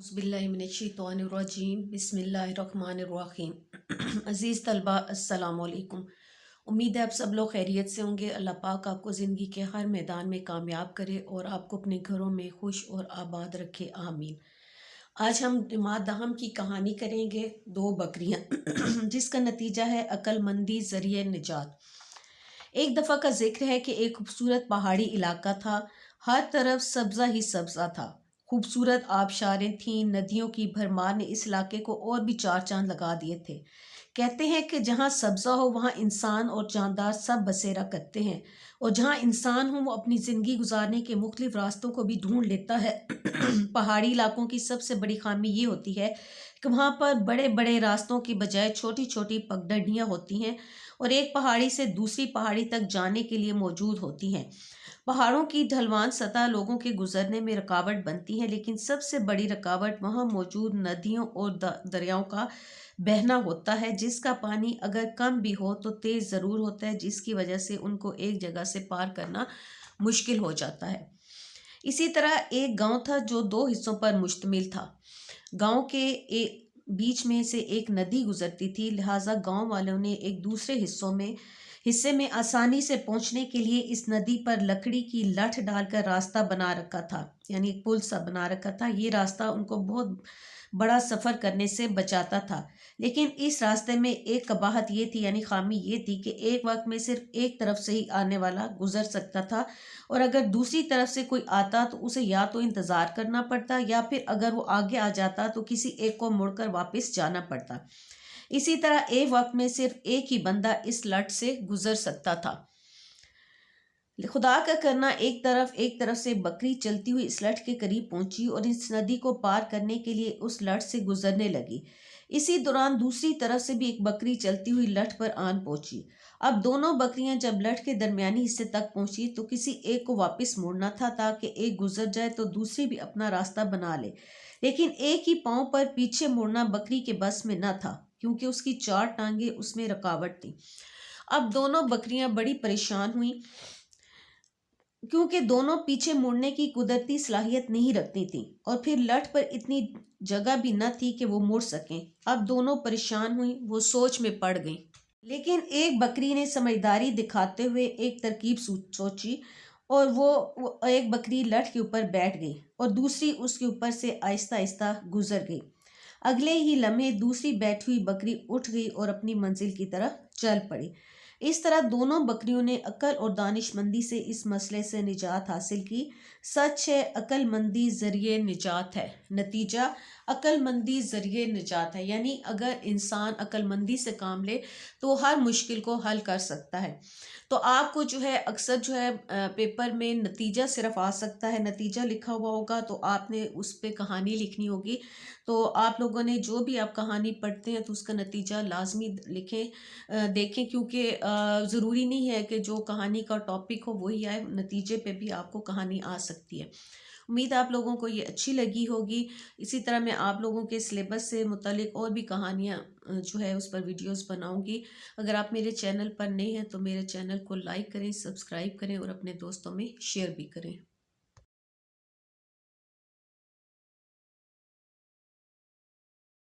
बिस्मिल्लाहिर्रहमानिर्रहीम बिस्मिल्लाहिर्रहमानिर्रहीम अज़ीज़ तलबा अस्सलामु अलैकुम। उम्मीद है आप सब लोग खैरियत से होंगे। अल्लाह पाक आपको ज़िंदगी के हर मैदान में कामयाब करे और आपको अपने घरों में खुश और आबाद रखे, आमीन। आज हम इमाद दहम की कहानी करेंगे, दो बकरियां जिसका नतीजा है अक्लमंदी ज़रिए निजात। एक दफ़ा का जिक्र है कि एक खूबसूरत पहाड़ी इलाका था। हर तरफ सब्ज़ा ही सब्ज़ा था। खूबसूरत आबशारें थीं। नदियों की भरमार ने इस इलाके को और भी चार चांद लगा दिए थे। कहते हैं कि जहाँ सब्ज़ा हो वहाँ इंसान और जानदार सब बसेरा करते हैं, और जहाँ इंसान हो वो अपनी ज़िंदगी गुजारने के मुख्तलिफ रास्तों को भी ढूंढ लेता है। पहाड़ी इलाकों की सबसे बड़ी खामी ये होती है कि वहाँ पर बड़े बड़े रास्तों की बजाय छोटी छोटी पगडंडियाँ होती हैं और एक पहाड़ी से दूसरी पहाड़ी तक जाने के लिए मौजूद होती हैं। पहाड़ों की ढलवान सतह लोगों के गुजरने में रुकावट बनती है, लेकिन सबसे बड़ी रुकावट वहाँ मौजूद नदियों और दरियाओं का बहना होता है, जिसका पानी अगर कम भी हो तो तेज़ ज़रूर होता है, जिसकी वजह से उनको एक जगह से पार करना मुश्किल हो जाता है। इसी तरह एक गांव था जो दो हिस्सों पर मुश्तमिल था। गांव के बीच में से एक नदी गुजरती थी, लिहाजा गांव वालों ने एक दूसरे हिस्से में आसानी से पहुंचने के लिए इस नदी पर लकड़ी की लठ डालकर रास्ता बना रखा था, यानी एक पुल सा बना रखा था। ये रास्ता उनको बहुत बड़ा सफ़र करने से बचाता था, लेकिन इस रास्ते में एक कबाहत ये थी, यानी खामी ये थी कि एक वक्त में सिर्फ एक तरफ से ही आने वाला गुजर सकता था, और अगर दूसरी तरफ से कोई आता तो उसे या तो इंतज़ार करना पड़ता, या फिर अगर वो आगे आ जाता तो किसी एक को मुड़कर वापस जाना पड़ता। इसी तरह एक वक्त में सिर्फ एक ही बंदा इस लट से गुजर सकता था। खुदा का करना, एक तरफ से बकरी चलती हुई इस लठ के करीब पहुंची और इस नदी को पार करने के लिए उस लठ से गुजरने लगी। इसी दौरान दूसरी तरफ से भी एक बकरी चलती हुई लठ पर आन पहुंची। अब दोनों बकरियां जब लठ के दरमियानी हिस्से तक पहुंची तो किसी एक को वापस मुड़ना था, ताकि एक गुजर जाए तो दूसरी भी अपना रास्ता बना ले, लेकिन एक ही पांव पर पीछे मुड़ना बकरी के बस में न था, क्योंकि उसकी चार टांगे उसमें रुकावट थी। अब दोनों बकरियां बड़ी परेशान हुई, क्योंकि दोनों पीछे मुड़ने की कुदरती सलाहियत नहीं रखती थीं, और फिर लठ पर इतनी जगह भी न थी कि वो मुड़ सकें। अब दोनों परेशान हुई, वो सोच में पड़ गईं। लेकिन एक बकरी ने समझदारी दिखाते हुए एक तरकीब सोची, और वो एक बकरी लठ के ऊपर बैठ गई और दूसरी उसके ऊपर से आहिस्ता आहिस्ता गुजर गई। अगले ही लम्हे दूसरी बैठी हुई बकरी उठ गई और अपनी मंजिल की तरफ चल पड़ी। इस तरह दोनों बकरियों ने अकल और दानिशमंदी से इस मसले से निजात हासिल की। सच है, अक्लमंदी ज़रिए निजात है। नतीजा अक्लमंदी ज़रिए निजात है, यानी अगर इंसान अक्लमंदी से काम ले तो हर मुश्किल को हल कर सकता है। तो आपको जो है अक्सर जो है पेपर में नतीजा सिर्फ आ सकता है, नतीजा लिखा हुआ होगा तो आपने उस पर कहानी लिखनी होगी। तो आप लोगों ने जो भी आप कहानी पढ़ते हैं तो उसका नतीजा लाजमी देखें, क्योंकि ज़रूरी नहीं है कि जो कहानी का टॉपिक हो वही आए, नतीजे पे भी आपको कहानी आ सकती है। उम्मीद है आप लोगों को ये अच्छी लगी होगी। इसी तरह मैं आप लोगों के सिलेबस से मुतालिक और भी कहानियाँ जो है उस पर वीडियोस बनाऊंगी। अगर आप मेरे चैनल पर नए हैं तो मेरे चैनल को लाइक करें, सब्सक्राइब करें और अपने दोस्तों में शेयर भी करें।